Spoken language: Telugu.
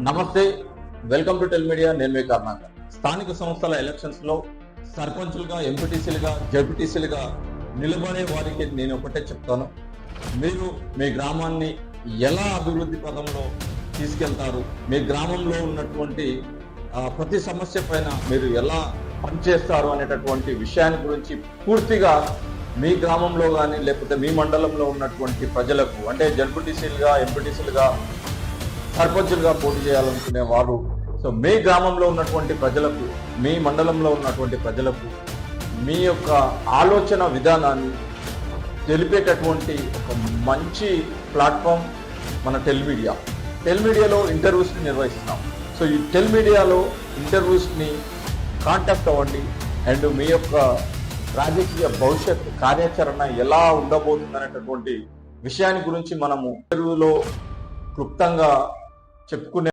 నమస్తే, వెల్కమ్ టు టెల్ మీడియా. నేను మీ కర్ణాకర్. స్థానిక సంస్థల ఎలక్షన్స్ లో సర్పంచులుగా, ఎంపీటీసీలుగా, జడ్పీటీసీలుగా నిలబడే వారికి నేను ఒకటే చెప్తాను, మీరు మీ గ్రామాన్ని ఎలా అభివృద్ధి పదంలో తీసుకెళ్తారు, మీ గ్రామంలో ఉన్నటువంటి ప్రతి సమస్య పైన మీరు ఎలా పనిచేస్తారు అనేటటువంటి విషయాన్ని గురించి పూర్తిగా మీ గ్రామంలో కానీ లేకపోతే మీ మండలంలో ఉన్నటువంటి ప్రజలకు, అంటే జడ్పీటీసీలుగా, ఎంపీటీసీలుగా, సర్పంచులుగా పోటీ చేయాలనుకునే వారు, సో మీ గ్రామంలో ఉన్నటువంటి ప్రజలకు, మీ మండలంలో ఉన్నటువంటి ప్రజలకు మీ యొక్క ఆలోచన విధానాన్ని తెలిపేటటువంటి ఒక మంచి ప్లాట్ఫామ్ మన టెల్ మీడియా. టెల్ మీడియాలో ఇంటర్వ్యూస్ని నిర్వహిస్తున్నాం. సో ఈ టెల్ మీడియాలో ఇంటర్వ్యూస్ని కాంటాక్ట్ అవ్వండి అండ్ మీ యొక్క రాజకీయ భవిష్యత్ కార్యాచరణ ఎలా ఉండబోతుంది అనేటటువంటి విషయాన్ని గురించి మనము ఇంటర్వ్యూలో క్లుప్తంగా చెప్పుకునే